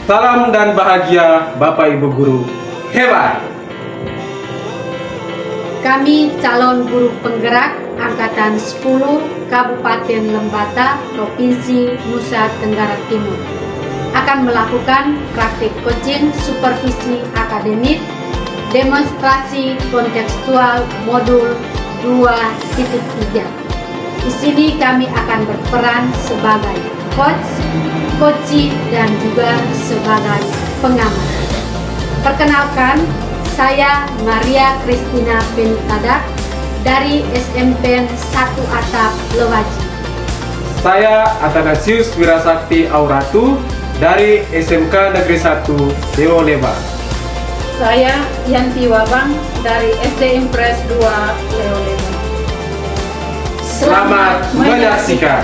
Salam dan bahagia Bapak Ibu Guru hebat. Kami calon guru penggerak Angkatan 10 Kabupaten Lembata, Provinsi Nusa Tenggara Timur akan melakukan praktik coaching supervisi akademik demonstrasi kontekstual modul 2.3. Di sini kami akan berperan sebagai coach, coachee, dan juga sebagai pengamat. Perkenalkan, saya Maria Kristina Penitadak dari SMPN 1 Atap Lewaji. Saya Athanasius Wirasakti Auratu dari SMK Negeri 1 Dewa Leba. Saya Yanti Wabang dari SD Impres 2 Dewa Leba. Selamat menyaksikan.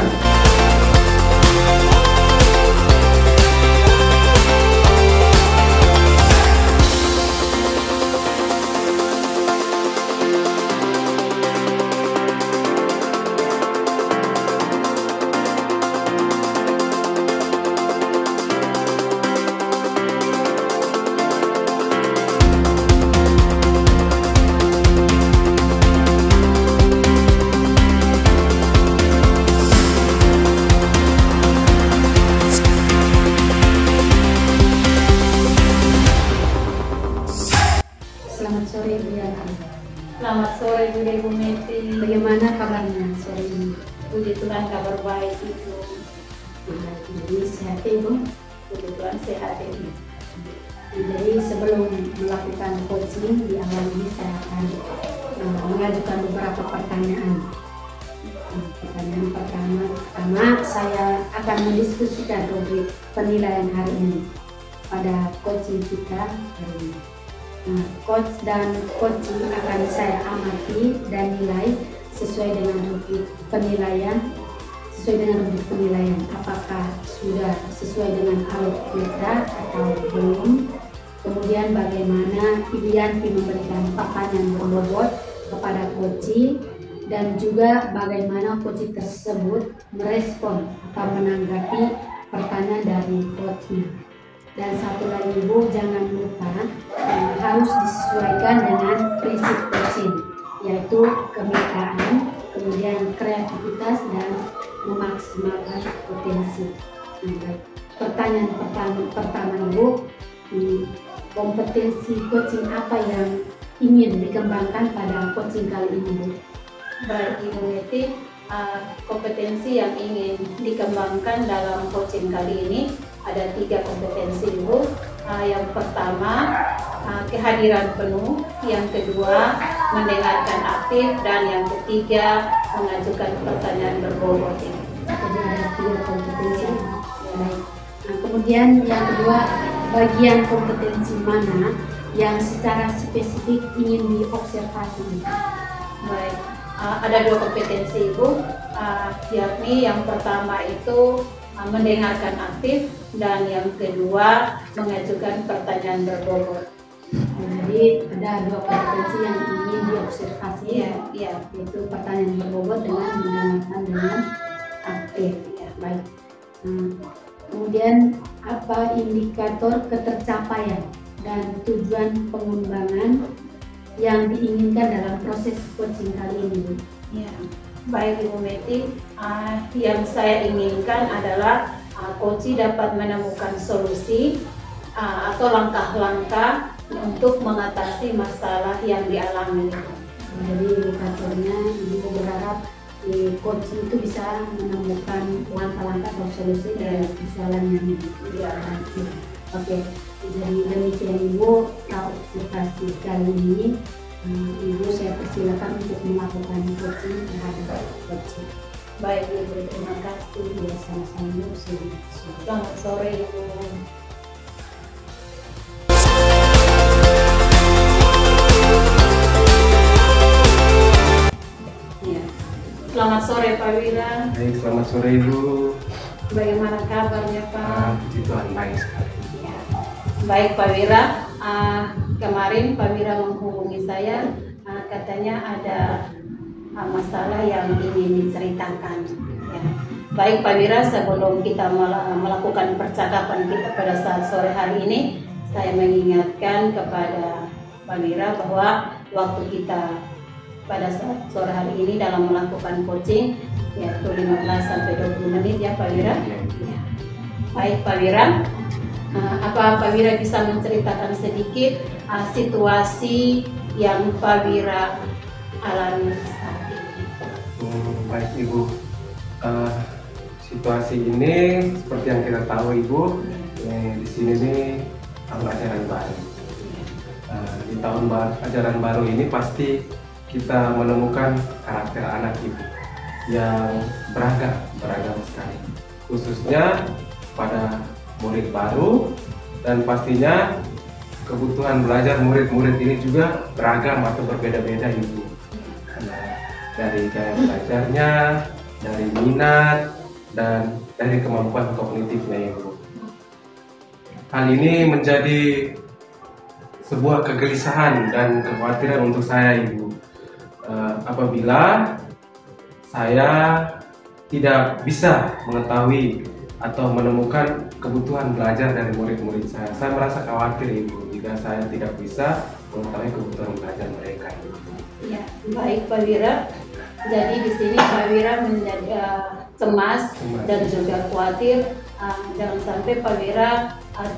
Selamat sore Bu Yanti. Selamat sore Bu Meti. Bagaimana kabarnya sore ini? Puji Tuhan, kabar baik Ibu. Jadi sehat Ibu? Puji Tuhan, sehat Ibu. Jadi sebelum melakukan coaching di awal ini saya akan mengajukan beberapa pertanyaan. Pertanyaan pertama saya akan mendiskusikan rubrik penilaian hari ini pada coaching kita hari ini. Coach dan coaching akan saya amati dan nilai sesuai dengan rubrik penilaian. Apakah sudah sesuai dengan alur kita atau belum. Kemudian bagaimana Ibu Yanti memberikan pertanyaan berbobot kepada coaching, dan juga bagaimana coaching tersebut merespon atau menanggapi pertanyaan dari coachnya. Dan satu lagi Ibu, jangan lupa harus disesuaikan dengan prinsip coaching, yaitu kemitraan, kemudian kreativitas, dan memaksimalkan potensi. Pertanyaan pertama Ibu, kompetensi coaching apa yang ingin dikembangkan pada coaching kali ini Bu? Baik Ibu Meti, kompetensi yang ingin dikembangkan dalam coaching kali ini ada 3 kompetensi Ibu. Yang pertama, kehadiran penuh. Yang kedua, mendengarkan aktif. Dan yang ketiga, mengajukan pertanyaan berbobot. Jadi ada 3 kompetensi. Baik. Kemudian yang kedua, bagian kompetensi mana yang secara spesifik ingin diobservasi? Baik, ada 2 kompetensi Ibu, yakni yang pertama itu mendengarkan aktif, dan yang kedua mengajukan pertanyaan berbobot. Jadi ada 2 kompetensi yang ingin diobservasi, yaitu pertanyaan berbobot dengan mendengarkan dengan aktif. Baik. Kemudian apa indikator ketercapaian dan tujuan pengembangan yang diinginkan dalam proses coaching kali ini Bu? Baik Ibu Meti, yang saya inginkan adalah coaching dapat menemukan solusi atau langkah-langkah untuk mengatasi masalah yang dialami. Jadi indikatornya Ibu berharap di coaching itu bisa menemukan langkah-langkah atau solusi dari persoalan yang dihadapi. Oke, jadi demikian Ibu observasi kali ini. Ibu saya persilakan untuk melakukan coaching terhadap coaching. Baik Ibu, terima kasih. Ya, sama-sama Bu. Selamat sore Ibu. Selamat sore Pak Wira. Baik, selamat sore Ibu. Bagaimana kabarnya Pak? Puji Tuhan, baik sekali. Baik Pak Wira, kemarin Pak Wira menghubungi saya, katanya ada masalah yang ingin diceritakan. Ya. Baik Pak Wira, sebelum kita melakukan percakapan kita pada saat sore hari ini, saya mengingatkan kepada Pak Wira bahwa waktu kita pada saat sore hari ini dalam melakukan coaching yaitu 15 sampai 20 menit ya Pak Wira. Ya. Baik Pak Wira, apa Pak Wira bisa menceritakan sedikit situasi yang Pak Wira alami saat ini? Baik Ibu, situasi ini seperti yang kita tahu Ibu, di sini nih tahun ajaran baru. Di tahun ajaran baru ini pasti kita menemukan karakter anak Ibu yang beragam sekali, khususnya pada murid baru, dan pastinya kebutuhan belajar murid-murid ini juga beragam atau berbeda-beda Ibu. Dari gaya belajarnya, dari minat, dan dari kemampuan kognitifnya Ibu. Hal ini menjadi sebuah kegelisahan dan kekhawatiran untuk saya Ibu, apabila saya tidak bisa mengetahui atau menemukan kebutuhan belajar dari murid-murid saya. Saya merasa khawatir Ibu jika saya tidak bisa mengetahui kebutuhan belajar mereka. Ya, baik Pak Wira. Jadi di sini Pak Wira menjadi cemas dan juga khawatir, jangan sampai Pak Wira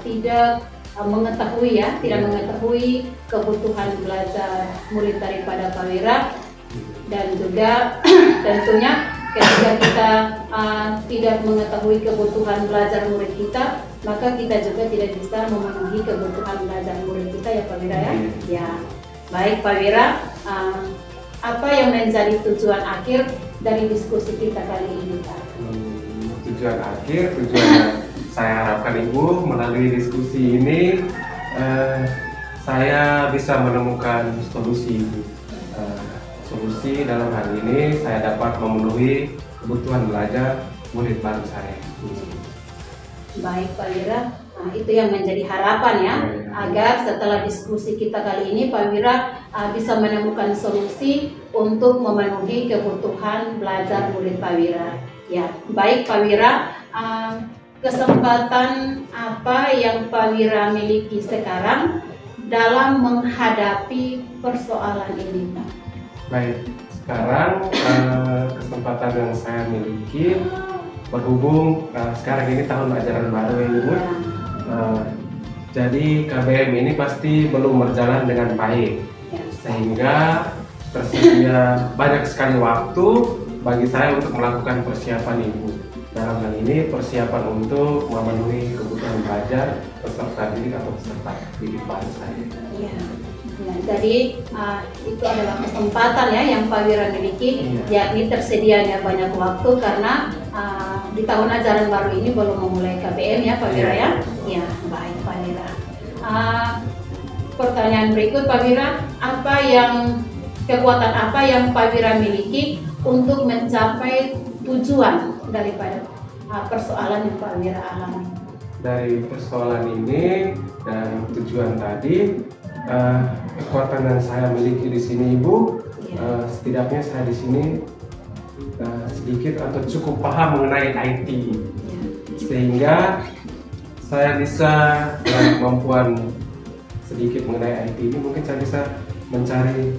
tidak mengetahui tidak mengetahui kebutuhan belajar murid daripada Pak Wira, dan juga tentunya ketika kita tidak mengetahui kebutuhan belajar murid kita, maka kita juga tidak bisa memenuhi kebutuhan belajar murid kita ya Pak Wira ya. Ya, baik Pak Wira. Apa yang menjadi tujuan akhir dari diskusi kita kali ini Pak? Tujuan yang saya harapkan Ibu melalui diskusi ini, saya bisa menemukan solusi Ibu. Solusi dalam hal ini saya dapat memenuhi kebutuhan belajar murid baru saya. Baik Pak Wira, itu yang menjadi harapan ya, agar setelah diskusi kita kali ini Pak Wira bisa menemukan solusi untuk memenuhi kebutuhan belajar murid Pak Wira. Ya, baik Pak Wira, kesempatan apa yang Pak Wira miliki sekarang dalam menghadapi persoalan ini Pak? Baik, sekarang kesempatan yang saya miliki, berhubung sekarang ini tahun ajaran baru ya Ibu, jadi KBM ini pasti belum berjalan dengan baik, sehingga tersedia banyak sekali waktu bagi saya untuk melakukan persiapan Ibu. Dalam hal ini persiapan untuk memenuhi kebutuhan belajar peserta didik atau peserta didik baru saya. Ya, jadi itu adalah kesempatan ya yang Pak Wira miliki, yakni tersedianya banyak waktu karena di tahun ajaran baru ini belum memulai KBM ya Pak Wira ya. Ya, baik Pak Wira. Pertanyaan berikut Pak Wira, kekuatan apa yang Pak Wira miliki untuk mencapai tujuan daripada persoalan yang Pak Wira alami? Dari persoalan ini dan tujuan tadi, kekuatan yang saya miliki di sini Ibu, setidaknya saya di sini sedikit atau cukup paham mengenai IT, sehingga saya bisa dengan kemampuan sedikit mengenai IT ini, mungkin saya bisa mencari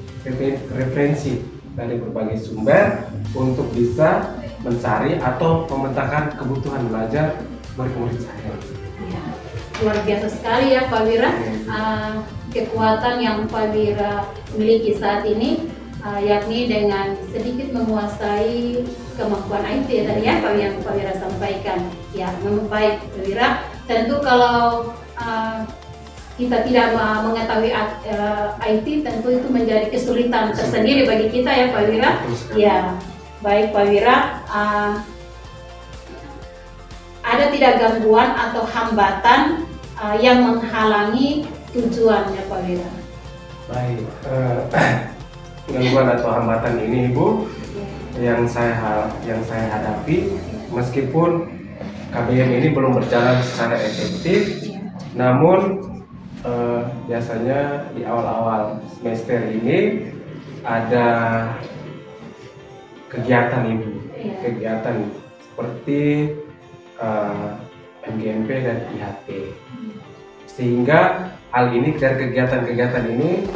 referensi dari berbagai sumber untuk bisa mencari atau memetakan kebutuhan belajar murid-murid saya. Ya, luar biasa sekali ya Pak Wira, kekuatan yang Pak Wira miliki saat ini, yakni dengan sedikit menguasai kemampuan IT tadi ya Pak yang Pak Wira sampaikan. Ya, baik Pak Wira, tentu kalau kita tidak mengetahui IT, tentu itu menjadi kesulitan tersendiri bagi kita ya Pak Wira. Ya, baik Pak Wira, ada tidak gangguan atau hambatan yang menghalangi tujuannya Pak Wira? Baik, gangguan atau hambatan ini Ibu yang saya hadapi, meskipun KBM ini belum berjalan secara efektif, namun biasanya di awal-awal semester ini ada kegiatan Ibu, kegiatan seperti MGMP dan IHT. Sehingga hal ini dari kegiatan-kegiatan ini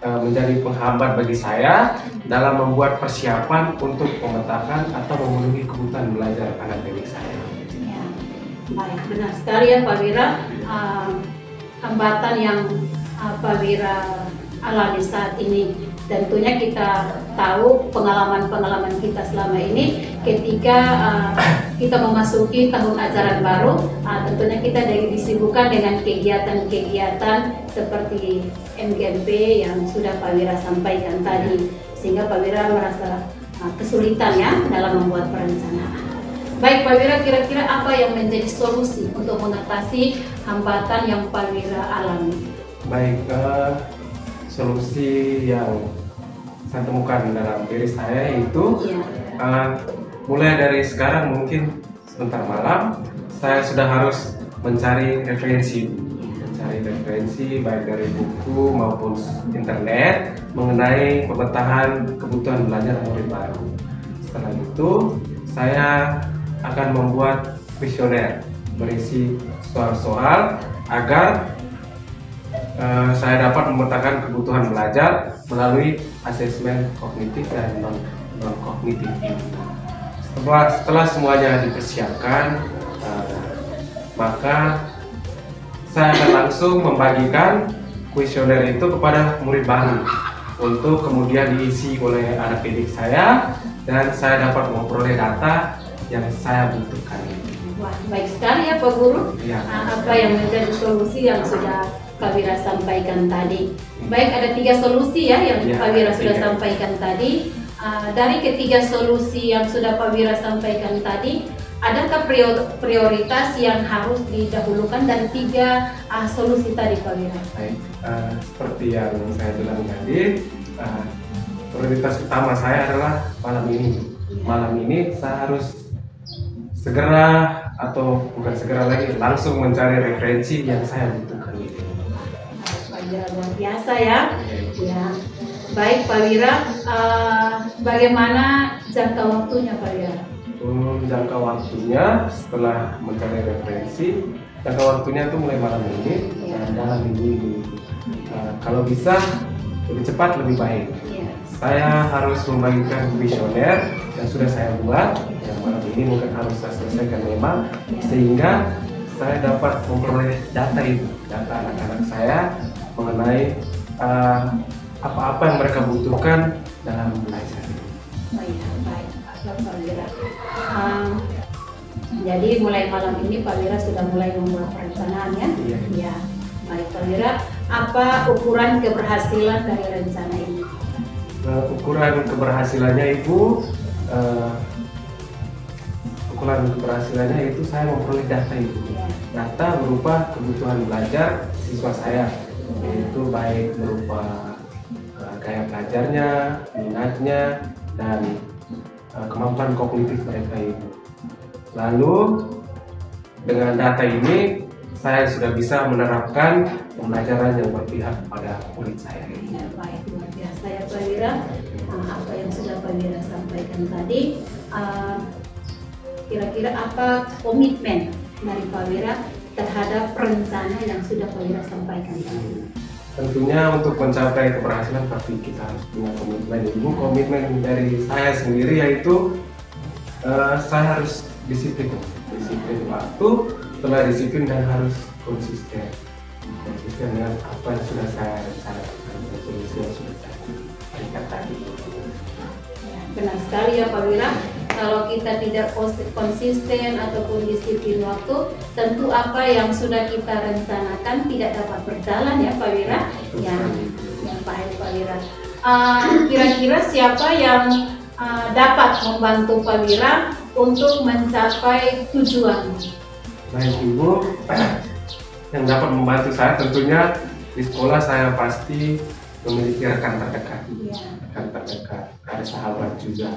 menjadi penghambat bagi saya dalam membuat persiapan untuk memetakan atau memenuhi kebutuhan belajar anak didik saya. Ya, baik, benar sekali ya Pak Wira. Hambatan yang Pak Wira alami saat ini, tentunya kita tahu pengalaman-pengalaman kita selama ini ketika kita memasuki tahun ajaran baru, tentunya kita disibukkan dengan kegiatan-kegiatan seperti MGMP yang sudah Pak Wira sampaikan tadi, sehingga Pak Wira merasa kesulitan ya dalam membuat perencanaan. Baik Pak Wira, kira-kira apa yang menjadi solusi untuk mengatasi hambatan yang Pak Wira alami? Baik, solusi yang saya temukan dalam diri saya itu mulai dari sekarang, mungkin sebentar malam saya sudah harus mencari referensi baik dari buku maupun internet mengenai pemetahan kebutuhan belajar murid baru. Setelah itu saya akan membuat kuesioner berisi soal-soal agar saya dapat memetakan kebutuhan belajar melalui asesmen kognitif dan non-kognitif. Setelah semuanya dipersiapkan, maka saya akan langsung membagikan kuesioner itu kepada murid baru untuk kemudian diisi oleh anak didik saya, dan saya dapat memperoleh data yang saya butuhkan. Wah, baik sekali ya Pak Guru. Ya. Apa yang menjadi solusi yang sudah Pak Wira sampaikan tadi. Baik, ada 3 solusi ya yang Pak Wira sudah sampaikan tadi. Dari ketiga solusi yang sudah Pak Wira sampaikan tadi, adakah prioritas yang harus didahulukan dari 3 solusi tadi Pak Wira? Baik, seperti yang saya bilang tadi, prioritas utama saya adalah malam ini. Malam ini saya harus segera, atau bukan segera lagi, langsung mencari referensi yang saya butuhkan. Pak Wira luar biasa ya. Ya. Baik Pak Wira, bagaimana jangka waktunya Pak Wira? Jangka waktunya setelah mencari referensi, jangka waktunya itu mulai malam ini dan dalam minggu ini. Kalau bisa lebih cepat lebih baik. Saya harus membagikan kuesioner yang sudah saya buat, yang malam ini mungkin harus saya selesaikan memang, sehingga saya dapat memperoleh data anak-anak saya mengenai apa-apa yang mereka butuhkan dalam belajar. Baik, Pak Wira. Jadi mulai malam ini Pak Wira sudah mulai membuat perencanaan ya? Iya. Baik Pak Wira, apa ukuran keberhasilan dari rencana ini? Ukuran keberhasilannya itu saya memperoleh data itu. Data berupa kebutuhan belajar siswa saya, yaitu baik berupa gaya belajarnya, minatnya, dan kemampuan kognitif mereka itu. Lalu dengan data ini saya sudah bisa menerapkan pembelajaran yang berpihak pada murid saya. Ya, baik, luar biasa ya Pak Wira. Apa yang sudah Pak Wira sampaikan tadi, kira-kira apa komitmen dari Pak Wira terhadap rencana yang sudah Pak Wira sampaikan tadi? Tentunya untuk mencapai keberhasilan pasti kita harus punya komitmen. Komitmen dari saya sendiri yaitu saya harus disiplin waktu, setelah disiplin dan harus konsisten dengan apa yang sudah saya rencanakan, solusi yang sudah saya berikan tadi. Ya, benar sekali ya Pak Wira. Kalau kita tidak konsisten ataupun disiplin waktu, tentu apa yang sudah kita rencanakan tidak dapat berjalan ya Pak Wira. Yang baik Pak Wira. Kira-kira siapa yang dapat membantu Pak Wira untuk mencapai tujuan? Baik Ibu, yang dapat membantu saya tentunya di sekolah saya pasti memiliki rekan terdekat, ada sahabat juga.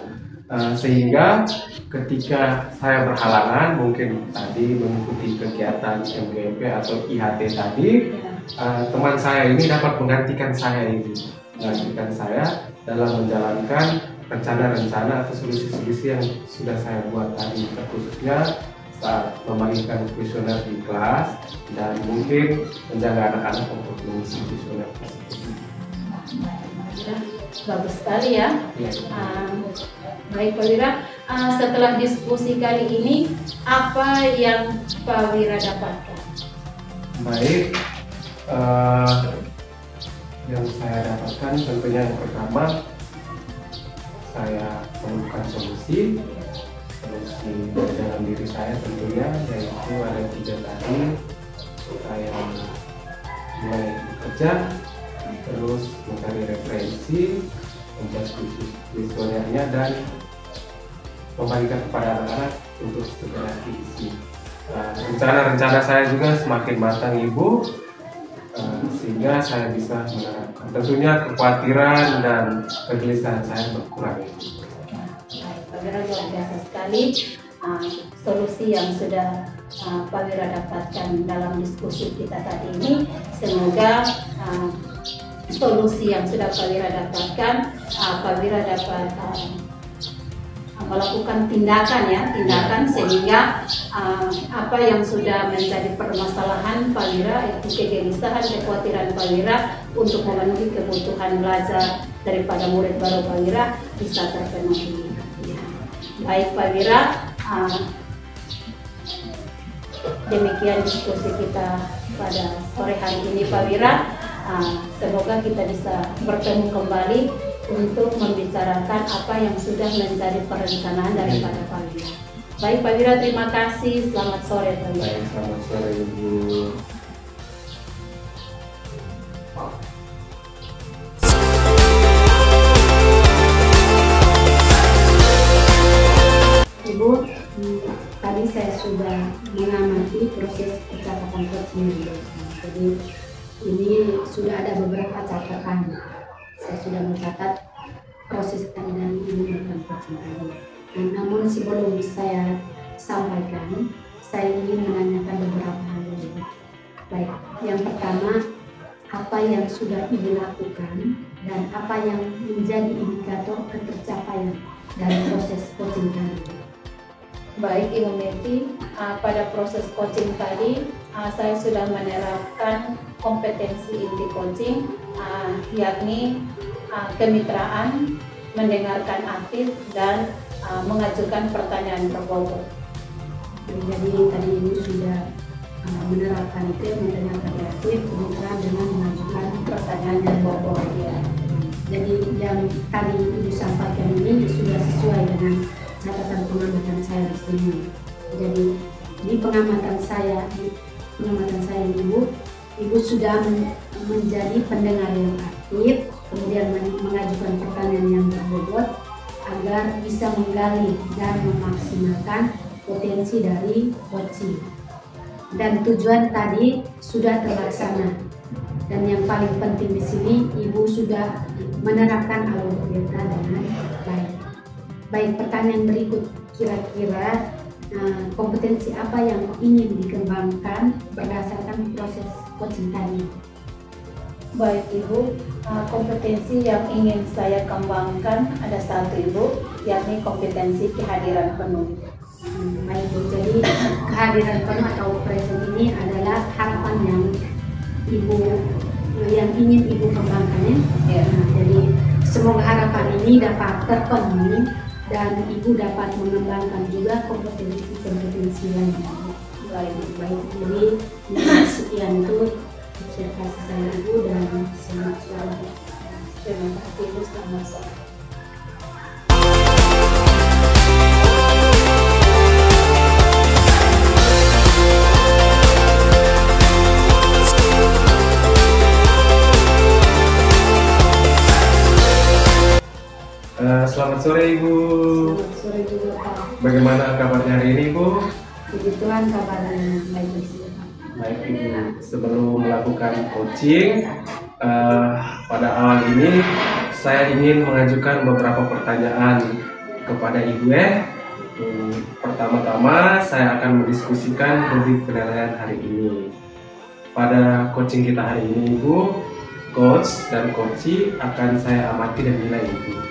Sehingga ketika saya berhalangan mungkin tadi mengikuti kegiatan MGMP atau IHT tadi, teman saya ini dapat menggantikan saya dalam menjalankan rencana-rencana atau solusi-solusi yang sudah saya buat tadi, khususnya saat membagikan kuesioner di kelas dan mungkin menjaga anak-anak untuk mengisi kuesioner tersebut. Bagus sekali ya. Baik Pak Wira, setelah diskusi kali ini apa yang Pak Wira dapatkan? Baik, yang saya dapatkan tentunya yang pertama saya menemukan solusi dalam diri saya tentunya, yaitu ada 3 tadi. Saya mulai bekerja, terus mencari referensi, membuat kuesionernya dan membagikan kepada anak-anak untuk segera diisi. Rencana-rencana saya juga semakin matang Ibu, sehingga saya bisa menerapkan. Tentunya kekhawatiran dan kegelisahan saya berkurang. Pak Wira luar biasa sekali solusi yang sudah Pak Wira dapatkan dalam diskusi kita tadi ini. Semoga solusi yang sudah Pak Wira dapatkan, Pak Wira dapat melakukan tindakan sehingga apa yang sudah menjadi permasalahan Pak Wira, itu kegelisahan, kekhawatiran Pak Wira untuk memenuhi kebutuhan belajar daripada murid baru Pak Wira bisa terpenuhi. Baik Pak Wira, demikian diskusi kita pada sore hari ini Pak Wira. Semoga kita bisa bertemu kembali untuk membicarakan apa yang sudah menjadi perencanaan daripada Pak Wira. Baik Pak Wira, terima kasih. Selamat sore Pak Wira. Baik, selamat sore Ibu. Ibu, tadi saya sudah mengamati proses percakapan coaching. Jadi ini sudah ada beberapa catatan. Saya sudah mencatat proses tadi dan ibu melakukan coaching tadi. Namun sebelum saya sampaikan, saya ingin menanyakan beberapa hal dulu. Baik, yang pertama, apa yang sudah ibu lakukan dan apa yang menjadi indikator ketercapaian dari proses coaching tadi? Baik Ibu Meti, pada proses coaching tadi saya sudah menerapkan kompetensi inti coaching, yakni kemitraan, mendengarkan aktif, dan mengajukan pertanyaan berbobot. Jadi tadi ibu sudah menerapkan itu, mendengarkan aktif, kemitraan dengan mengajukan Pertanyaan berbobot ya. Jadi yang tadi ibu sampaikan ini sudah sesuai dengan catatan pengamatan saya di sini. Jadi di pengamatan saya ibu sudah menjadi pendengar yang aktif, kemudian mengajukan pertanyaan yang berbobot agar bisa menggali dan memaksimalkan potensi dari coaching. Dan tujuan tadi sudah terlaksana. Dan yang paling penting di sini, ibu sudah menerapkan alur beta dengan baik. Baik, pertanyaan berikut, kira-kira kompetensi apa yang ingin dikembangkan berdasarkan proses coaching tadi? Baik Ibu, kompetensi yang ingin saya kembangkan ada satu Ibu, yakni kompetensi kehadiran penuh. Baik Bu, jadi kehadiran penuh atau present ini adalah harapan yang ingin ibu kembangkan ya. Jadi semoga harapan ini dapat terpenuhi dan ibu dapat mengembangkan juga kompetensi lainnya. Baik, jadi sekian itu observasi saya ibu dan selamat sore. Terima kasih Ibu, selamat sore. Selamat sore Ibu. Selamat sore juga Pak. Bagaimana kabarnya hari ini Ibu? Puji Tuhan kabarnya baik juga Pak. Baik Ibu, sebelum melakukan coaching pada awal ini saya ingin mengajukan beberapa pertanyaan kepada Ibu Pertama-tama saya akan mendiskusikan rubrik penilaian hari ini. Pada coaching kita hari ini Ibu, coach dan coachee akan saya amati dan nilai Ibu.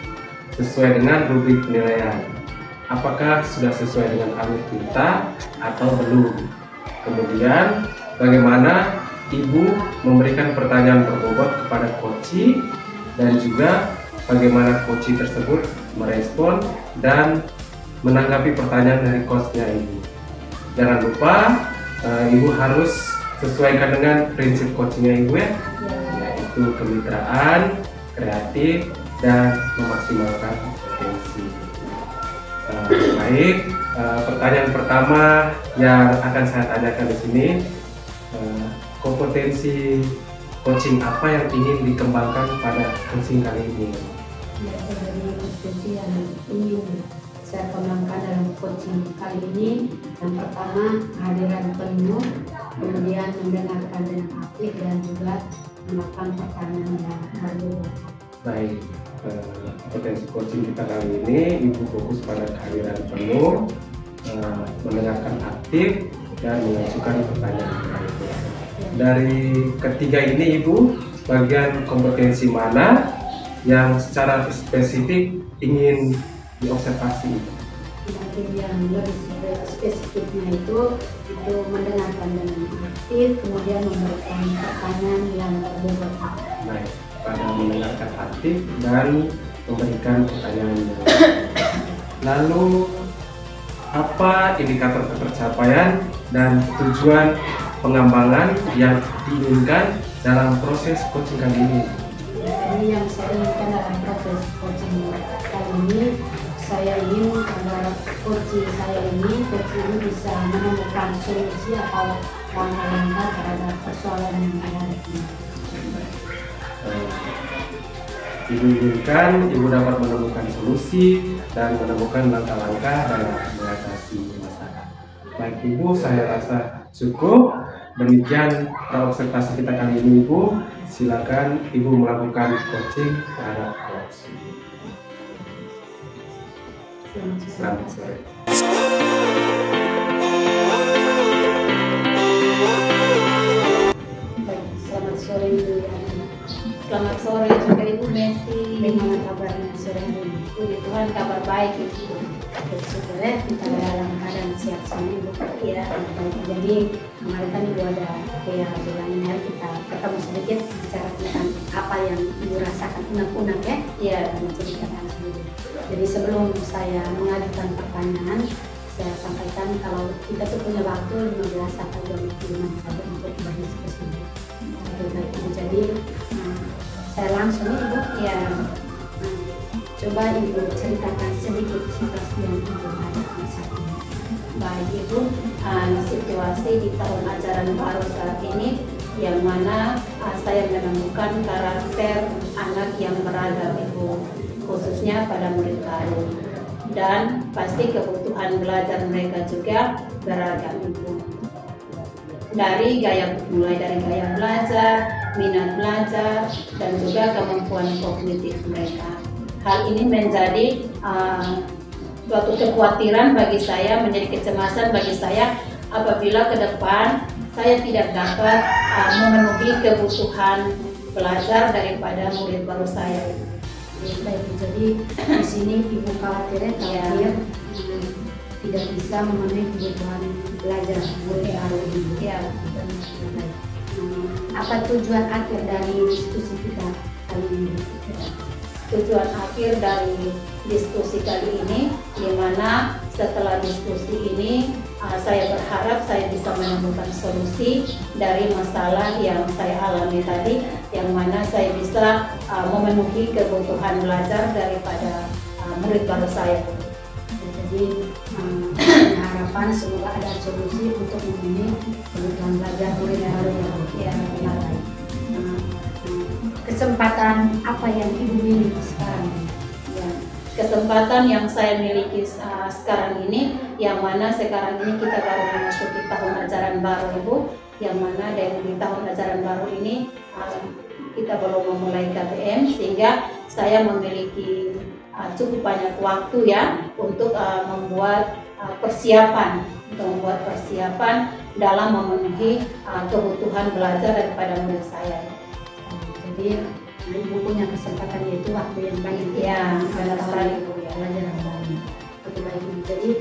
sesuai dengan rubrik penilaian. Apakah sudah sesuai dengan alur kita atau belum? Kemudian bagaimana Ibu memberikan pertanyaan berbobot kepada coach dan juga bagaimana coach tersebut merespon dan menanggapi pertanyaan dari coachnya Ibu. Jangan lupa Ibu harus sesuaikan dengan prinsip coachingnya Ibu ya, yaitu kemitraan, kreatif, dan memaksimalkan potensi. Baik, pertanyaan pertama yang akan saya tanyakan di sini, kompetensi coaching apa yang ingin dikembangkan pada coaching kali ini? Ya, dari kompetensi yang ingin saya kembangkan dalam coaching kali ini, yang pertama kehadiran penuh, kemudian mendengarkan dengan aktif dan juga melakukan pertanyaan yang berbobot. Baik, kompetensi coaching kita kali ini Ibu fokus pada kehadiran penuh, mendengarkan aktif, dan mengajukan pertanyaan. Dari ketiga ini Ibu, bagian kompetensi mana yang secara spesifik ingin diobservasi? Bagian yang lebih spesifiknya itu mendengarkan dengan aktif, kemudian memberikan pertanyaan yang berbobot. Baik, pada mendengarkan aktif dan memberikan pertanyaan. Lalu apa indikator ketercapaian dan tujuan pengembangan yang diinginkan dalam proses coaching kali ini? Ini yang saya inginkan dalam proses coaching kali ini, saya ingin agar coach ini bisa menemukan solusi atau langkah-langkah terhadap persoalan yang ada di sini. Ibu inginkan Ibu dapat menemukan solusi dan menemukan langkah-langkah dalam mengatasi masalah. Baik Ibu, saya rasa cukup. Demikian observasi kita kali ini Ibu. Silakan Ibu melakukan coaching terhadap coach. Selamat sore. Baik, selamat sore Ibu. Selamat sore juga Ibu Messi. Bagaimana kabarnya sore hari ini? Puji Tuhan, kabar baik Ibu. Bersyukur ya, kita dalam keadaan sehat semua Ibu. Ya. Jadi kemarin kan Ibu ada kayak bilangin ya, kita ketemu sedikit bicara tentang apa yang Ibu rasakan unek-unek ya. Ya. Dan menceritakan sendiri. Jadi sebelum saya mengajukan pertanyaan, saya sampaikan kalau kita tuh punya waktu 15 sampai 20 menit saja untuk berdiskusi. Jadi saya langsung Ibu Ya. coba Ibu ceritakan sedikit situasi yang Ibu hadapi saat ini. Baik Ibu, situasi di tahun ajaran baru saat ini yang mana saya menemukan karakter anak yang beragam Ibu, khususnya pada murid baru, dan pasti kebutuhan belajar mereka juga beragam Ibu. Mulai dari gaya belajar, minat belajar, dan juga kemampuan kognitif mereka. Hal ini menjadi suatu kekhawatiran bagi saya, menjadi kecemasan bagi saya apabila ke depan saya tidak dapat memenuhi kebutuhan belajar daripada murid baru saya. Baik, jadi di sini Ibu khawatirnya tidak bisa memenuhi kebutuhan belajar murid baru ini. Ya. Apa tujuan akhir dari diskusi kita kali ini? Tujuan akhir dari diskusi kali ini, di mana setelah diskusi ini saya berharap saya bisa menemukan solusi dari masalah yang saya alami tadi, yang mana saya bisa memenuhi kebutuhan belajar daripada murid baru saya. Jadi harapan semoga ada solusi untuk memenuhi kebutuhan belajar murid baru yang lain. Kesempatan apa yang Ibu miliki sekarang? Ya, kesempatan yang saya miliki sekarang ini, yang mana sekarang ini kita baru memasuki tahun ajaran baru Ibu, yang mana di tahun ajaran baru ini kita belum memulai KBM, sehingga saya memiliki cukup banyak waktu ya untuk membuat persiapan dalam memenuhi kebutuhan belajar daripada murid saya. Jadi Nah, Ibu punya kesempatan yaitu waktu yang banyak Ya, untuk benar sekali, Bu, ya. pelajaran baru. Oke, baik Ibu. Jadi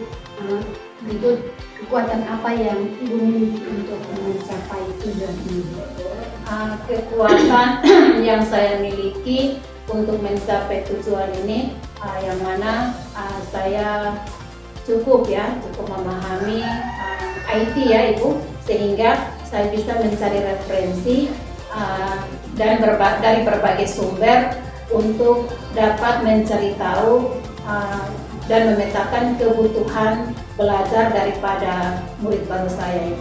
berikut kekuatan apa yang Ibu miliki untuk mencapai tujuan ini? Kekuatan yang saya miliki untuk mencapai tujuan ini, yang mana saya cukup memahami IT ya Ibu, sehingga saya bisa mencari referensi dan dari berbagai sumber untuk dapat mencari tahu dan memetakan kebutuhan belajar daripada murid baru saya.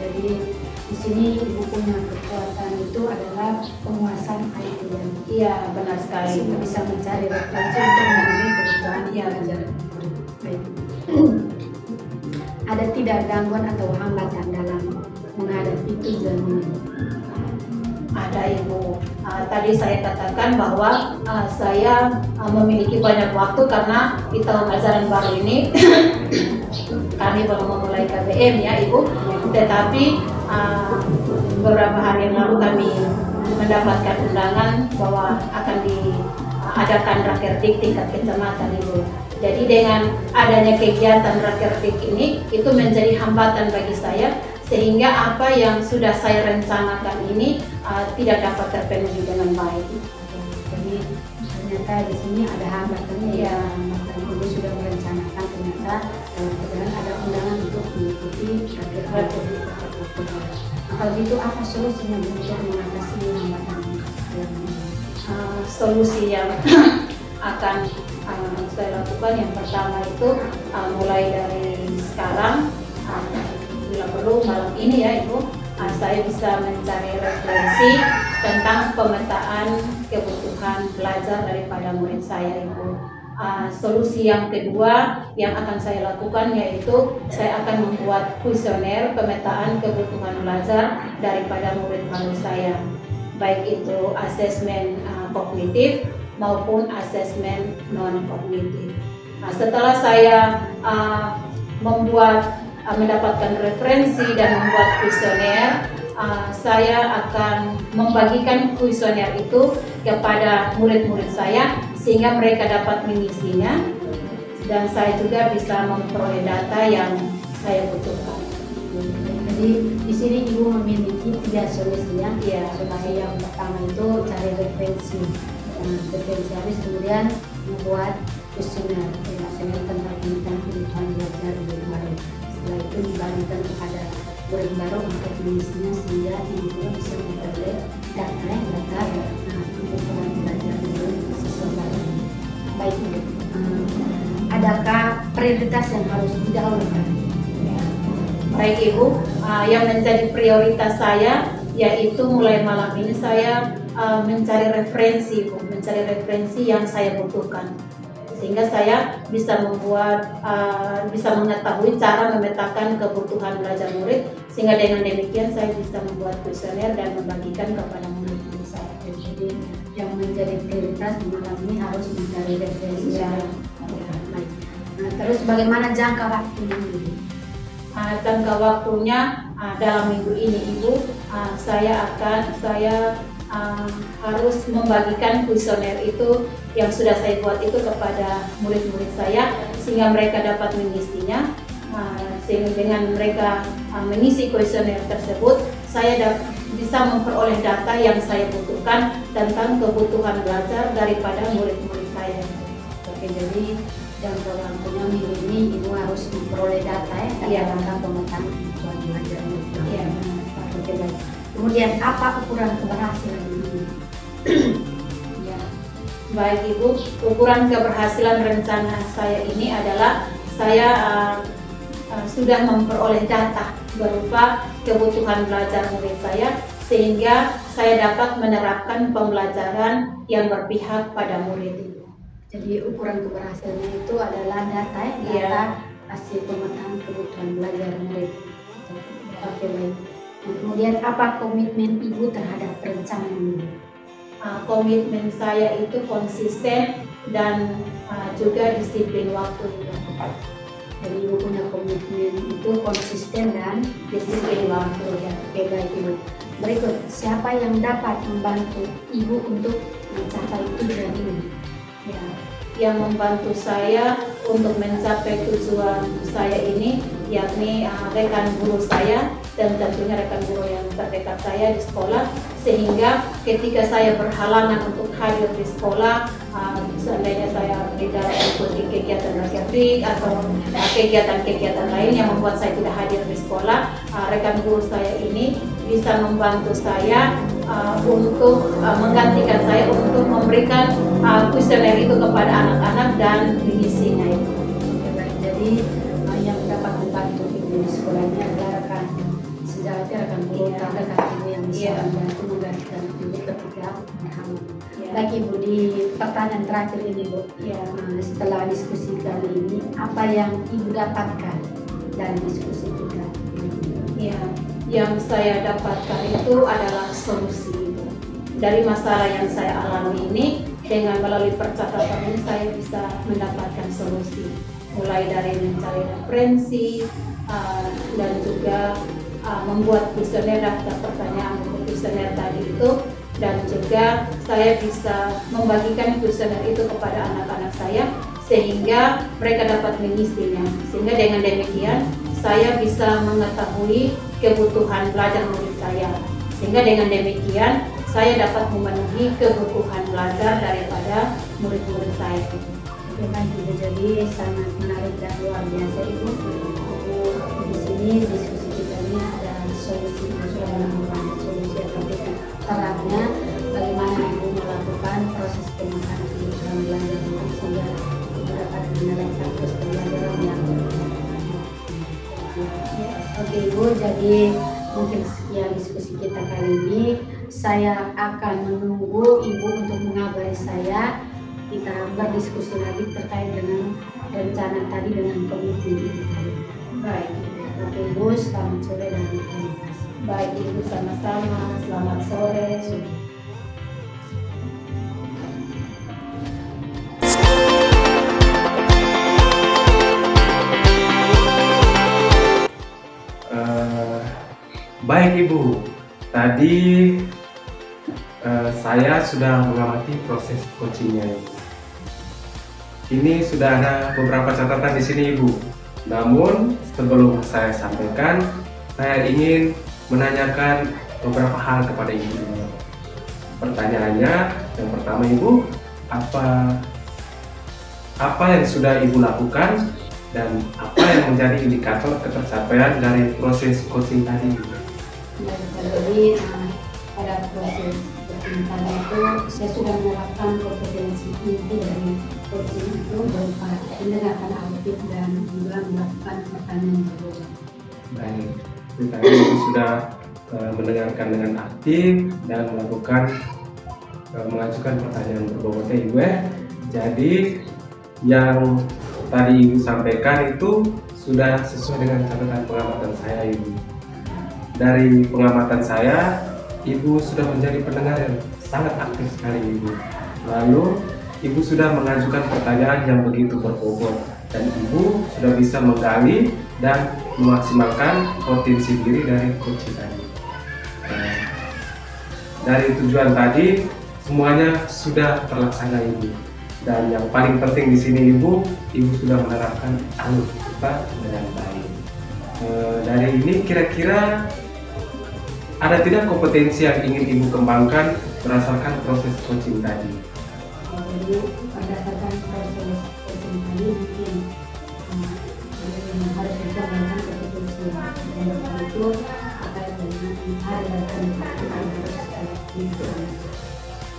Jadi di sini Ibu punya kekuatan itu adalah penguasaan IT dan Iya, benar sekali. Ibu bisa mencari referensi untuk memenuhi kebutuhan belajar. Baik. Ada tidak gangguan atau hambatan dalam menghadapi tujuan ini? Ada Ibu. Tadi saya katakan bahwa saya memiliki banyak waktu karena di tahun ajaran baru ini kami belum memulai KBM ya Ibu. Tetapi beberapa hari yang lalu kami mendapatkan undangan bahwa akan diadakan rakerdik tingkat kecamatan Ibu. Jadi dengan adanya kegiatan rakerdik ini itu menjadi hambatan bagi saya, sehingga apa yang sudah saya rencanakan ini tidak dapat terpenuhi dengan baik. Jadi ternyata di sini ada hambatannya ya. Hambatan Ibu sudah merencanakan, ternyata dalam perjalanan ada undangan untuk mengikuti rakerdik. Kalau gitu apa solusinya untuk mengatasi hambatan ini? Solusi yang akan saya lakukan yang pertama itu mulai dari sekarang, bila perlu malam ini ya Ibu, saya bisa mencari referensi tentang pemetaan kebutuhan belajar daripada murid saya Ibu. Solusi yang kedua yang akan saya lakukan yaitu saya akan membuat kuesioner pemetaan kebutuhan belajar daripada murid baru saya, baik itu asesmen kognitif maupun asesmen non kognitif. Setelah saya mendapatkan referensi dan membuat kuesioner, saya akan membagikan kuesioner itu kepada murid-murid saya sehingga mereka dapat mengisinya, dan saya juga bisa memperoleh data yang saya butuhkan. Jadi di sini Ibu memiliki 3 solusinya. Ya, Solusi yang pertama itu cari referensi, habis kemudian membuat kuesioner tentang kebutuhan belajar murid baru. Setelah itu dibagikan kepada murid baru untuk mengisinya sehingga Ibu bisa memperoleh data kebutuhan belajar murid siswa baru. Baik Ibu, adakah prioritas yang harus didahulukan? Baik Ibu, yang menjadi prioritas saya yaitu mulai malam ini saya mencari referensi Ibu, mencari referensi yang saya butuhkan, sehingga saya bisa bisa mengetahui cara memetakan kebutuhan belajar murid, sehingga dengan demikian saya bisa membuat kuesioner dan membagikan kepada murid-murid saya. Jadi yang menjadi prioritas malam ini harus mencari referensi. Ya. Baik. Nah, terus bagaimana jangka waktunya? Jangka waktunya dalam minggu ini Ibu, saya harus membagikan kuesioner itu yang sudah saya buat itu kepada murid-murid saya sehingga mereka dapat mengisinya. Sehingga dengan mereka mengisi kuesioner tersebut, saya bisa memperoleh data yang saya butuhkan tentang kebutuhan belajar daripada murid-murid saya. Oke, jadi jangka waktunya minggu ini Ibu harus memperoleh data Iya. tentang pemetaan kebutuhan belajar murid. Iya. Oke, baik. Kemudian apa ukuran keberhasilan ini? Ya. Baik Ibu, ukuran keberhasilan rencana saya ini adalah saya sudah memperoleh data berupa kebutuhan belajar murid saya, sehingga saya dapat menerapkan pembelajaran yang berpihak pada murid itu. Jadi ukuran keberhasilannya itu adalah data Iya. hasil pemetaan kebutuhan belajar murid. Oke, baik. Kemudian apa komitmen Ibu terhadap rencana ini? Komitmen saya itu konsisten dan juga disiplin waktu. Jadi Ibu punya komitmen itu konsisten dan disiplin waktu ya. Oke, baik Ibu. berikut, siapa yang dapat membantu Ibu untuk mencapai tujuan ini? Ya, yang membantu saya untuk mencapai tujuan saya ini yakni rekan guru saya dan tentunya rekan guru yang terdekat saya di sekolah, sehingga ketika saya berhalangan untuk hadir di sekolah, seandainya saya tidak mengikuti kegiatan raketrik atau kegiatan-kegiatan lain yang membuat saya tidak hadir di sekolah, rekan guru saya ini bisa membantu saya untuk menggantikan saya untuk memberikan kuesioner itu kepada anak-anak dan mengisinya itu. Oke, baik. Jadi yang dapat membantu Ibu di sekolahnya adalah rekan sejawatnya, rekan guru terdekat Ibu yang bisa membantu menggantikan Ibu ketika berhalangan. Baik Ibu, di pertanyaan terakhir ini Bu, setelah diskusi kali ini, apa yang Ibu dapatkan dari diskusi kita? Ya, yang saya dapatkan itu adalah solusi itu. Dari masalah yang saya alami ini, dengan melalui percakapan ini saya bisa mendapatkan solusi. Mulai dari mencari referensi dan juga membuat kuesioner daftar pertanyaan untuk kuesioner tadi itu, dan juga saya bisa membagikan kuesioner itu kepada anak-anak saya sehingga mereka dapat mengisinya. Sehingga dengan demikian saya bisa mengetahui kebutuhan belajar murid saya. Sehingga dengan demikian saya dapat memenuhi kebutuhan belajar daripada murid-murid saya. Oke, baik Ibu, jadi sangat menarik dan luar biasa Ibu. Di sini diskusi kita ini ada solusi, sudah menemukan solusi atau terangnya bagaimana Ibu melakukan proses pemakanan Ibu dalam belajar itu sehingga Ibu dapat menyelesaikan proses pembelajaran yang Oke Ibu, jadi mungkin sekian diskusi kita kali ini. Saya akan menunggu Ibu untuk mengabari saya. Kita berdiskusi lagi terkait dengan rencana tadi dengan komitmen Ibu tadi. Baik, Oke Ibu, selamat sore dan terima kasih. Baik Ibu, sama-sama. Selamat sore. Baik Ibu, tadi saya sudah mengamati proses coachingnya Ibu. Ini sudah ada beberapa catatan di sini Ibu. Namun sebelum saya sampaikan, saya ingin menanyakan beberapa hal kepada Ibu. Pertanyaannya, yang pertama Ibu, apa yang sudah Ibu lakukan dan apa yang menjadi indikator ketercapaian dari proses coaching tadi Ibu? Jadi pada proses coaching tadi itu saya sudah menerapkan kompetensi inti dari coaching itu berupa mendengarkan aktif dan juga melakukan pertanyaan berbobot. Baik, tadi Ibu sudah mendengarkan dengan aktif dan melakukan mengajukan pertanyaan berbobotnya Ibu ya. Jadi yang tadi Ibu sampaikan itu sudah sesuai dengan catatan pengamatan saya Ibu. Dari pengamatan saya, Ibu sudah menjadi pendengar yang sangat aktif sekali Ibu. Lalu Ibu sudah mengajukan pertanyaan yang begitu berbobot dan Ibu sudah bisa menggali dan memaksimalkan potensi diri dari coaching tadi. Dari tujuan tadi semuanya sudah terlaksana Ibu. Dan yang paling penting di sini Ibu sudah menerapkan alur kita dengan baik. Dari ini kira-kira ada tidak kompetensi yang ingin Ibu kembangkan berdasarkan proses coaching tadi? Jadi berdasarkan proses coaching tadi mungkin harus dikembangkan kompetensi dan itu akan hari akan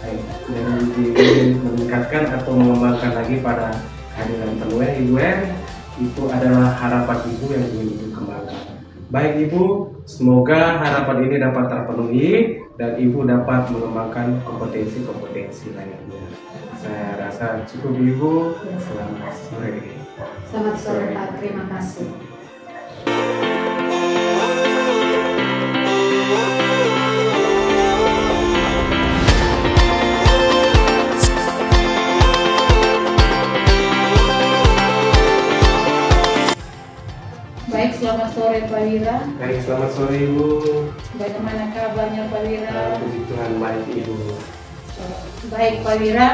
Baik, jadi meningkatkan atau mengembangkan lagi pada kehadiran penuh Ibu itu adalah harapan Ibu yang ingin Ibu kembangkan. Baik Ibu, semoga harapan ini dapat terpenuhi dan Ibu dapat mengembangkan kompetensi-kompetensi lainnya. Saya rasa cukup Ibu. Selamat sore. Selamat sore Pak, terima kasih. Baik, selamat sore Pak Wira. Baik, selamat sore Ibu. Bagaimana kabarnya Pak Wira? Puji Tuhan baik Ibu. Baik Pak Wira,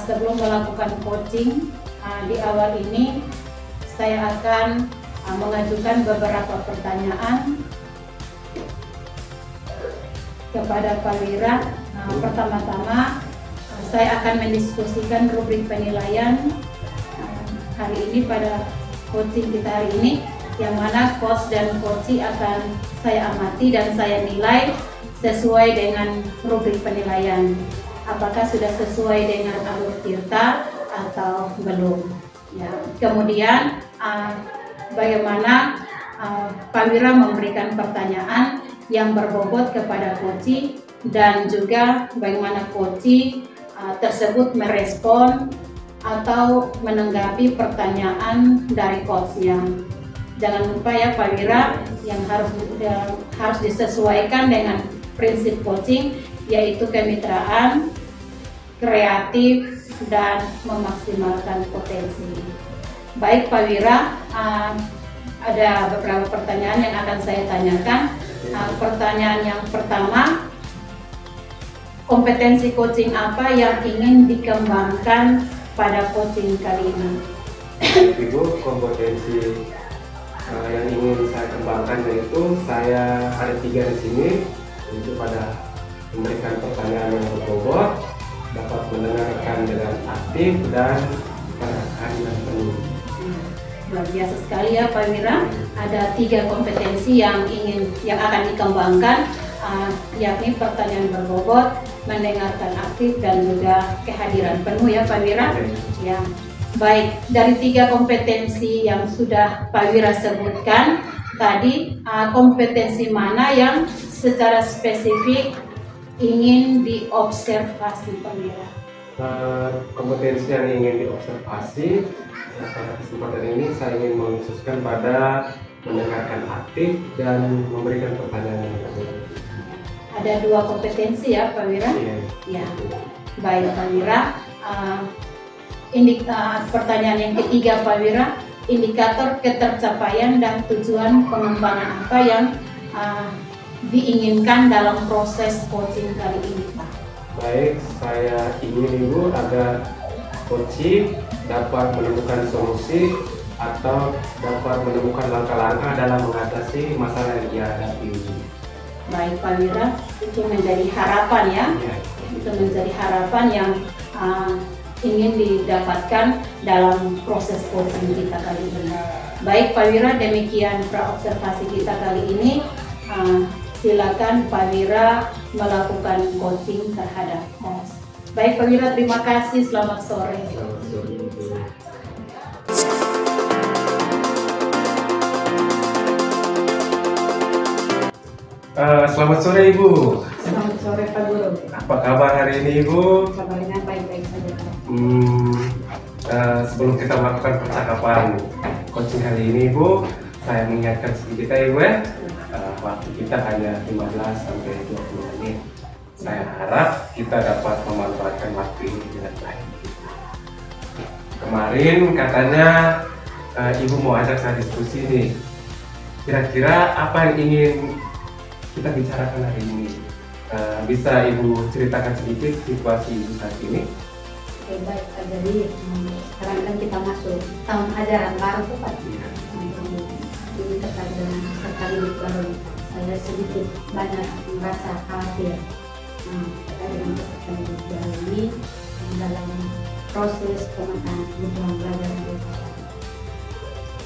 sebelum melakukan coaching di awal ini saya akan mengajukan beberapa pertanyaan kepada Pak Wira. Pertama-tama saya akan mendiskusikan rubrik penilaian hari ini pada coaching kita hari ini, yang mana coach dan coachee akan saya amati dan saya nilai sesuai dengan rubrik penilaian. Apakah sudah sesuai dengan alur tirta atau belum? Ya. Kemudian bagaimana Pak Wira memberikan pertanyaan yang berbobot kepada coachee, dan juga bagaimana coachee tersebut merespon atau menanggapi pertanyaan dari coachnya. Jangan lupa ya Pak Wira, yang harus disesuaikan dengan prinsip coaching, yaitu kemitraan, kreatif, dan memaksimalkan potensi. Baik Pak Wira, ada beberapa pertanyaan yang akan saya tanyakan. Pertanyaan yang pertama, kompetensi coaching apa yang ingin dikembangkan pada coaching kali ini? Ibu, kompetensi yang ingin saya kembangkan yaitu saya ada 3 di sini, yaitu pada memberikan pertanyaan yang berbobot, dapat mendengarkan dengan aktif, dan kehadiran penuh. Luar biasa sekali ya Pak Wira. Ada 3 kompetensi yang akan dikembangkan, yakni pertanyaan berbobot, mendengarkan aktif, dan juga kehadiran penuh ya Pak Wira. Ya. Baik, dari 3 kompetensi yang sudah Pak Wira sebutkan tadi, kompetensi mana yang secara spesifik ingin diobservasi Pak Wira? Kompetensi yang ingin diobservasi pada kesempatan ini saya ingin mengkhususkan pada mendengarkan aktif dan memberikan pertanyaan yang berbobot. Ada 2 kompetensi ya Pak Wira? Iya. Ya. Baik Pak Wira. Pertanyaan yang ketiga Pak Wira, indikator ketercapaian dan tujuan pengembangan apa yang diinginkan dalam proses coaching kali ini Pak? Baik, saya ingin Ibu agar coaching dapat menemukan solusi atau dapat menemukan langkah-langkah dalam mengatasi masalah yang dihadapi. Baik Pak Wira, itu menjadi harapan ya. Itu menjadi harapan yang ingin didapatkan dalam proses coaching kita kali ini. Baik Pak Wira, demikian praobservasi kita kali ini. Silakan Pak Wira melakukan coaching terhadap host. Baik Pak Wira, terima kasih. Selamat sore. Selamat sore Ibu. Selamat sore Pak Guru. Apa kabar hari ini Ibu? Kabarnya baik-baik saja Pak. Sebelum kita melakukan percakapan coaching hari ini Ibu, saya mengingatkan sedikit ya Ibu ya. Waktu kita hanya 15 sampai 20 menit. Saya harap kita dapat memanfaatkan waktu ini dengan baik. Kemarin katanya Ibu mau ajak saya diskusi nih. Kira-kira apa yang ingin kita bicarakan hari ini? Bisa Ibu ceritakan sedikit situasi Ibu saat ini? Oke, baik Pak. Jadi sekarang kan kita masuk tahun ajaran baru Pak. Ini terkait dengan sekali baru, saya sedikit banyak merasa khawatir terkait dengan pekerjaan ini dalam proses pemetaan kebutuhan belajar di sekolah.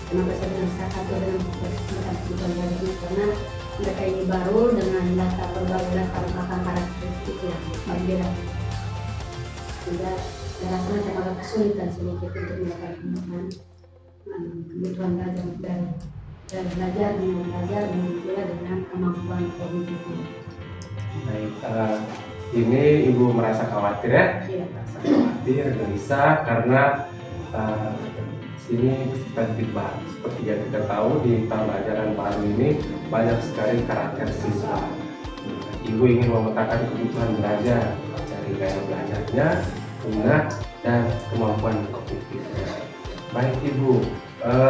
Kenapa saya bilang saya khawatir dengan proses pemetaan kebutuhan belajar ini? Karena mereka ini baru dengan berbagai latar belakang karakteristik yang berbeda. Sehingga saya rasa macam agak kesulitan sedikit untuk melakukan pemetaan kebutuhan belajar dan belajar dan juga dengan kemampuan kognitifnya. Baik, ini Ibu merasa khawatir ya? Iya. Merasa khawatir, gelisah karena sini peserta didik baru. Seperti yang kita tahu di tahun ajaran baru ini banyak sekali karakter siswa. Ibu ingin memetakan kebutuhan belajar dari gaya belajarnya, minat, dan kemampuan kognitifnya. Baik Ibu,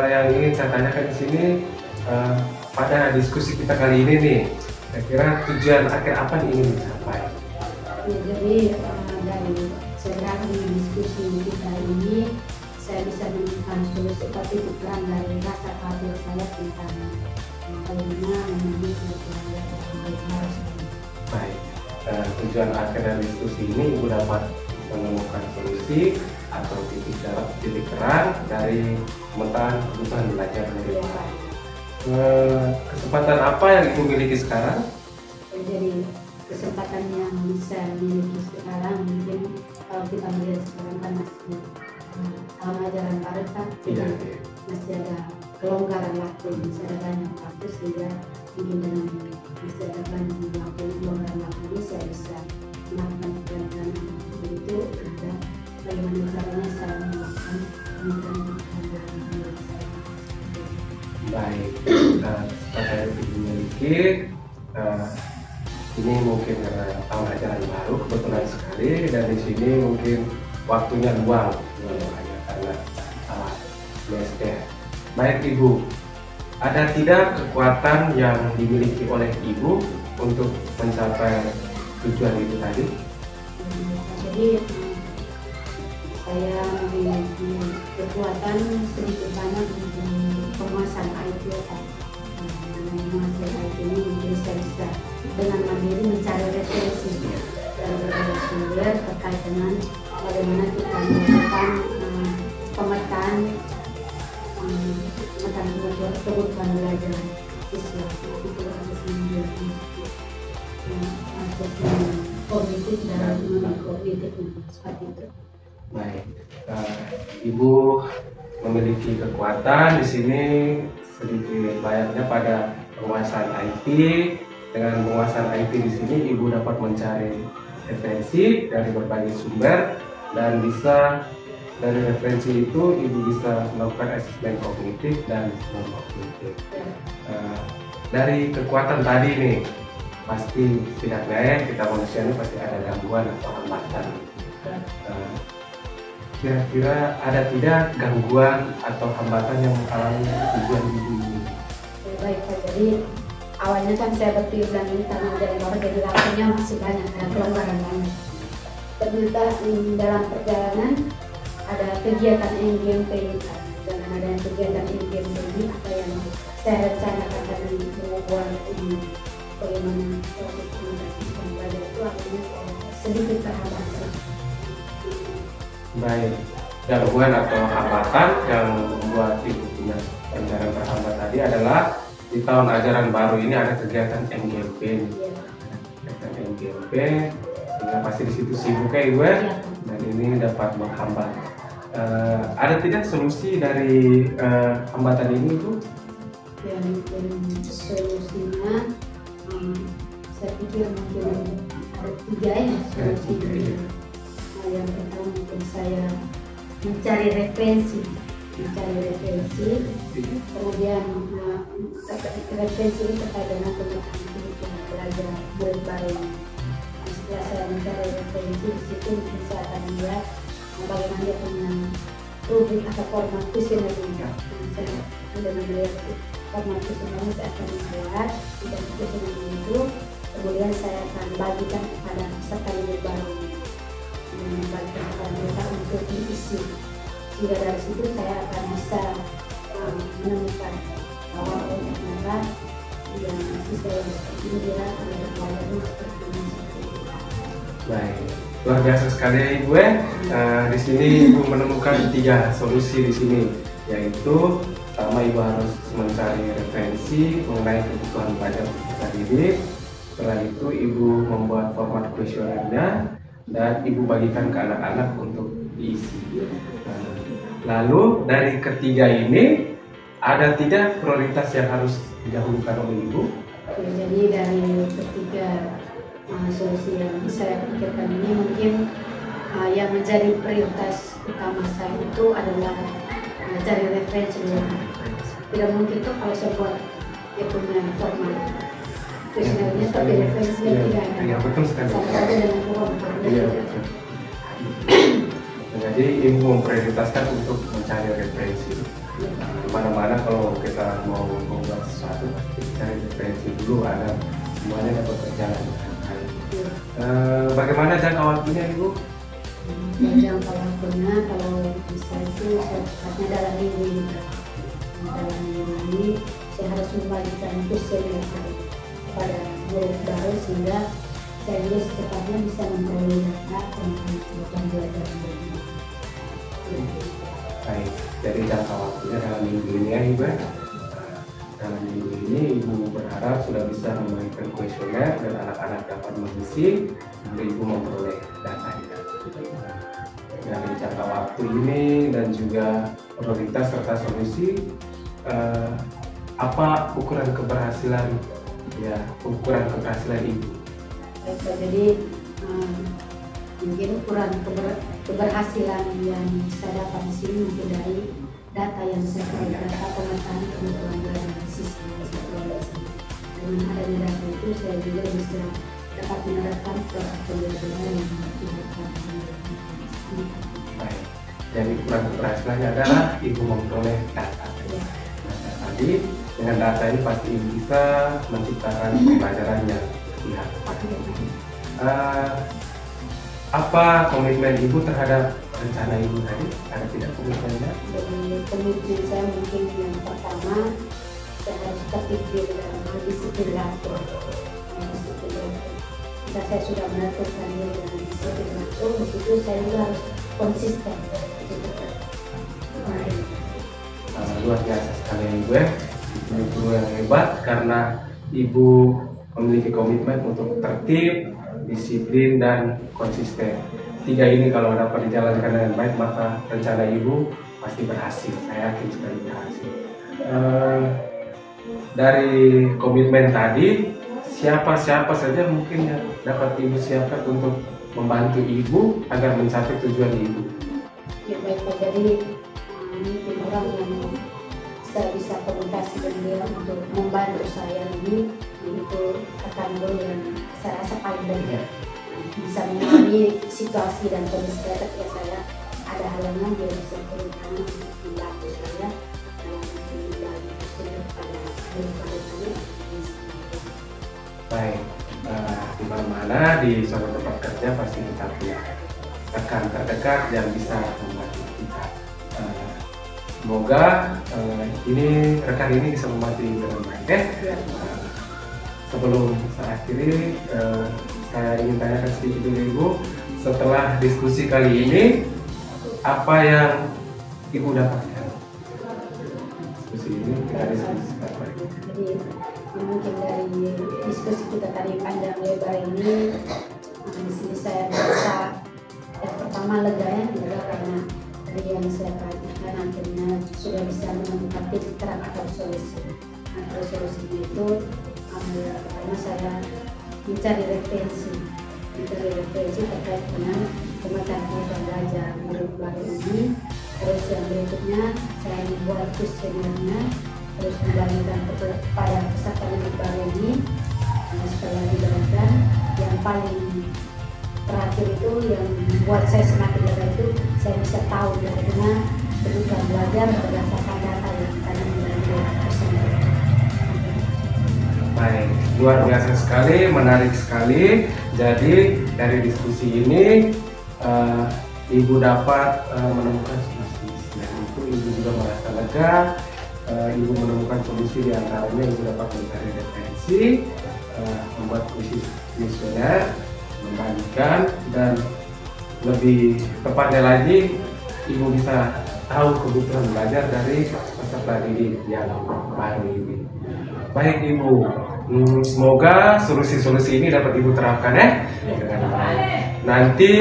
yang ingin saya tanyakan di sini pada diskusi kita kali ini nih, Kira-kira tujuan akhir apa yang ingin dicapai? Ya, jadi dari sekarang diskusi kita ini saya bisa menemukan solusi tapi bukan dari rasa khawatir saya tentang bagaimana memenuhi kebutuhan yang harus. Baik, tujuan akhir dari diskusi ini Ibu dapat menemukan solusi atau titik terang dari pemetaan kebutuhan belajar dari Bapak. Kesempatan apa yang Ibu miliki sekarang? Jadi kesempatan yang bisa miliki sekarang mungkin kalau kita melihat sekarang kan masih tahun ajaran baru kan, Iya. masih ada kelonggaran waktu, masih ada banyak waktu sehingga mungkin dengan masih ada banyak waktu kelonggaran waktu ini saya bisa melakukan pekerjaan itu ada bagaimana caranya saya melakukan pekerjaan saya. Baik, kesempatan yang Ibu miliki ini mungkin karena tahun ajaran baru kebetulan sekali, dan di sini mungkin waktunya luang hanya karena semester. Baik Ibu, ada tidak kekuatan yang dimiliki oleh Ibu untuk mencapai tujuan itu tadi? Jadi saya memiliki kekuatan sedikit banyak untuk penguasaan IT menguasai IT ini menjadi saya bisa dengan mandiri mencari referensi dari berbagai sumber terkait dengan bagaimana kita melakukan pemetaan kebutuhan belajar siswa itu asesmen kognitif dan non kognitif seperti itu. Baik, Ibu memiliki kekuatan di sini sedikit banyaknya pada penguasaan IT. Dengan penguasaan IT di sini Ibu dapat mencari referensi dari berbagai sumber, dan bisa dari referensi itu Ibu bisa melakukan asesmen kognitif dan non kognitif. Dari kekuatan tadi nih, pasti tidak lain kita manusia ini pasti ada gangguan atau hambatan. Kira-kira ada tidak gangguan atau hambatan yang mengalami tujuan Ibu ini? Baik Pak, jadi awalnya kan saya berpikir bilang ini karena dari luar jadi waktunya masih banyak, ada kelonggaran banyak. Ternyata dalam perjalanan ada kegiatan NGMP ini, dengan adanya kegiatan NGMP ini apa yang saya rencanakan dan membuat ini bagaimana proses pendidikan belajar itu akhirnya saya sedikit terhambat. Baik, gangguan atau hambatan yang membuat Ibu punya rencana terhambat tadi adalah di tahun ajaran baru ini ada kegiatan NGMP. Kegiatan NGMP, sehingga pasti di situ sibuk ya Ibu ya, dan ini dapat menghambat. Ada tidak solusi dari hambatan ini Ibu? Yang solusinya saya pikir mungkin ada tiga ya solusinya. Yang pertama mungkin saya mencari referensi, kemudian referensi itu terkait dengan kebutuhan belajar murid baru. Setelah saya mencari referensi di situ mungkin saya akan melihat bagaimana dia punya rubrik atau format kuesionernya. Saya sudah melihat format kuesionernya, saya akan melihat dan kuesionernya itu kemudian saya akan bagikan kepada peserta murid baru, membagikan kepada mereka untuk diisi, sehingga dari situ saya akan bisa menemukan bahwa mereka yang siswa yang seperti ini dia akan belajar seperti ini. Baik, luar biasa sekali ya Ibu ya. Di sini Ibu menemukan 3 solusi di sini, yaitu pertama Ibu harus mencari referensi mengenai kebutuhan belajar peserta didik. Setelah itu Ibu membuat format kuesionernya dan Ibu bagikan ke anak-anak untuk diisi. Lalu dari ketiga ini ada tidak prioritas yang harus didahulukan oleh Ibu? Jadi dari ketiga solusi yang saya pikirkan ini mungkin yang menjadi prioritas utama saya itu adalah cari referensi dulu. Tidak mungkin tuh kalau saya buat dia punya format kuesionernya tapi referensinya tidak ada. Iya, betul sekali. Sama saja dengan format. Iya, betul. Jadi Ibu memprioritaskan untuk mencari referensi. Mana-mana kalau kita mau membuat sesuatu pasti cari referensi dulu, ada semuanya Bagaimana jangka waktunya Ibu? Jangka waktunya kalau bisa itu secepatnya dalam minggu ini. Dalam minggu ini saya harus membagikan seminar kepada murid baru sehingga saya juga secepatnya bisa memperoleh data tentang kebutuhan belajar mereka. Baik, jadi jangka waktunya dalam minggu ini ya Ibu. Dalam minggu ini Ibu berharap sudah bisa memberikan kuesioner dan anak-anak dapat mengisi sampai Ibu memperoleh datanya. Dari jangka waktu ini dan juga prioritas serta solusi, apa ukuran keberhasilan Ibu? Jadi mungkin ukuran keberhasilan yang saya dapat di sini mungkin dari data yang saya peroleh, data pemetaan kebutuhan belajar siswa yang saya peroleh di sini. Dengan adanya data itu saya juga bisa dapat menerapkan proses pembelajaran yang dilakukan. Baik, jadi ukuran keberhasilannya adalah Ibu memperoleh data. Tadi dengan data ini pasti Ibu bisa menciptakan pembelajaran yang lihat. Apa komitmen Ibu terhadap rencana Ibu tadi? Ada tidak komitmennya? Jadi komitmen saya mungkin yang pertama saya harus terpikir dan berdisiplin waktu. Jika saya sudah menentukan diri dengan disiplin waktu, di situ saya juga harus konsisten. Luar biasa sekali Ibu ya. Ibu yang hebat karena Ibu memiliki komitmen untuk tertib, disiplin, dan konsisten. Tiga ini kalau dapat dijalankan dengan baik maka rencana Ibu pasti berhasil. Saya yakin sekali berhasil. Dari komitmen tadi, siapa saja mungkin yang dapat Ibu siapkan untuk membantu Ibu agar mencapai tujuan Ibu? Ya baik Pak, jadi mungkin orang yang saya bisa komunikasi dengan dia untuk membantu saya ini itu rekan yang saya rasa paling baik, bisa memahami situasi dan kondisi saya ketika saya ada halangan, dia bisa turun tangan membantu saya Baik, di mana-mana di suatu tempat kerja pasti kita punya rekan terdekat yang bisa membantu kita. Semoga rekan ini bisa membantu dengan baik. Sebelum saya akhiri, saya ingin tanyakan sedikit dulu Ibu. Setelah diskusi kali ini, apa yang Ibu dapatkan? Diskusi ini kita diskusikan baik. Jadi mungkin dari diskusi kita tadi panjang lebar ini, di sini saya merasa yang pertama lega karena dari yang saya perhatikan akhirnya sudah bisa menemukan titik terang atau solusi. Nah, terus solusinya itu karena saya mencari referensi terkait dengan pemetaan kebutuhan belajar murid baru ini. Terus yang berikutnya saya membuat kuesionernya, terus membagikan kepada peserta murid baru ini. Setelah dibagikan, yang paling terakhir itu yang membuat saya semakin lega itu saya bisa tahu bagaimana kebutuhan belajar berdasarkan data yang tadi menjadi persen. Baik, luar biasa sekali, menarik sekali. Jadi dari diskusi ini Ibu dapat menemukan solusi. Dan itu Ibu juga merasa lega. Ibu menemukan solusi, di antaranya Ibu dapat mencari referensi, membuat kuesioner, membagikan, dan lebih tepatnya lagi Ibu bisa tahu kebutuhan belajar dari peserta didik yang baru ini. Baik Ibu, semoga solusi-solusi ini dapat Ibu terapkan ya dengan baik. Nanti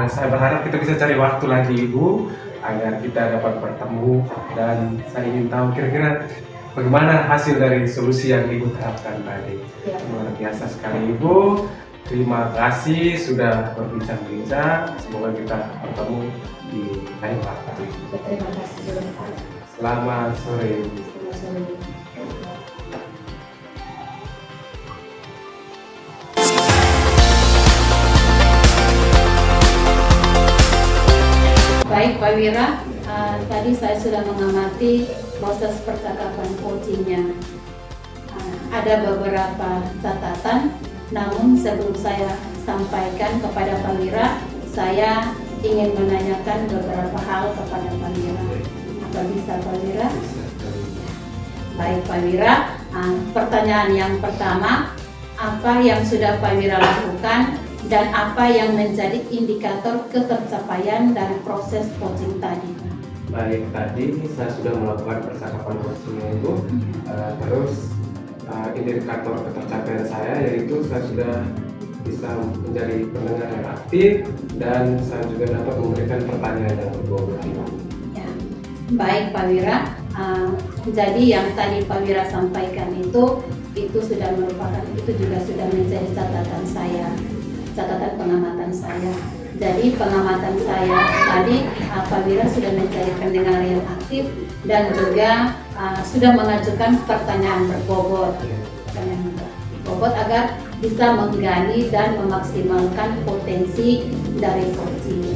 saya berharap kita bisa cari waktu lagi Ibu agar kita dapat bertemu, dan saya ingin tahu kira-kira bagaimana hasil dari solusi yang Ibu terapkan tadi. Luar biasa sekali Ibu. Terima kasih sudah berbincang-bincang. Semoga kita bertemu di lain waktu. Terima kasih juga Pak. Selamat sore. Selamat sore. Baik Pak Wira, tadi saya sudah mengamati proses percakapan coachingnya. Ada beberapa catatan Namun sebelum saya sampaikan kepada Pak Wira, saya ingin menanyakan beberapa hal kepada Pak Wira. Apa bisa Pak Wira? Baik Pak Wira, pertanyaan yang pertama, apa yang sudah Pak Wira lakukan dan apa yang menjadi indikator ketercapaian dari proses coaching tadi? Baik, tadi saya sudah melakukan percakapan coachingnya itu, terus indikator ketercapaian saya yaitu saya sudah bisa menjadi pendengar yang aktif dan saya juga dapat memberikan pertanyaan yang berbobot. Ya. Baik Pak Wira, jadi yang tadi Pak Wira sampaikan itu sudah merupakan, itu juga sudah menjadi catatan saya, catatan pengamatan saya. Jadi pengamatan saya tadi, Pak Wira sudah menjadi pendengar yang aktif dan juga sudah mengajukan pertanyaan berbobot, agar bisa menggali dan memaksimalkan potensi dari coaching.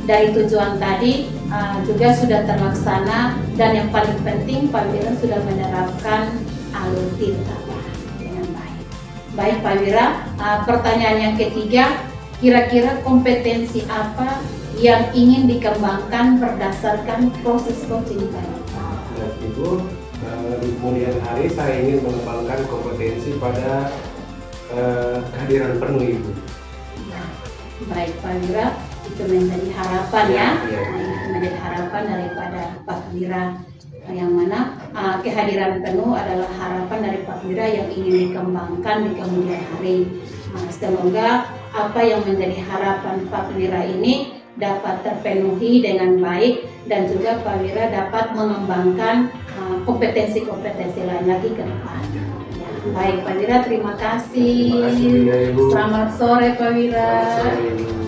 Dari tujuan tadi juga sudah terlaksana dan yang paling penting Pak Wira sudah menerapkan alur tinta dengan baik. Baik Pak Wira, pertanyaan yang ketiga, kira-kira kompetensi apa yang ingin dikembangkan berdasarkan proses coaching tadi? Dan itu di kemudian hari saya ingin mengembangkan kompetensi pada kehadiran penuh Ibu. Baik Pak Wira, itu menjadi harapan ya, Ya. itu menjadi harapan daripada Pak Wira, yang mana kehadiran penuh adalah harapan dari Pak Wira yang ingin dikembangkan di kemudian hari. Semoga apa yang menjadi harapan Pak Wira ini dapat terpenuhi dengan baik dan juga Pak Wira dapat mengembangkan kompetensi-kompetensi lain lagi ke depan. Baik Pak Wira, terima kasih. Terima kasih, Ibu. Selamat sore Pak Wira. Selamat sore, Ibu.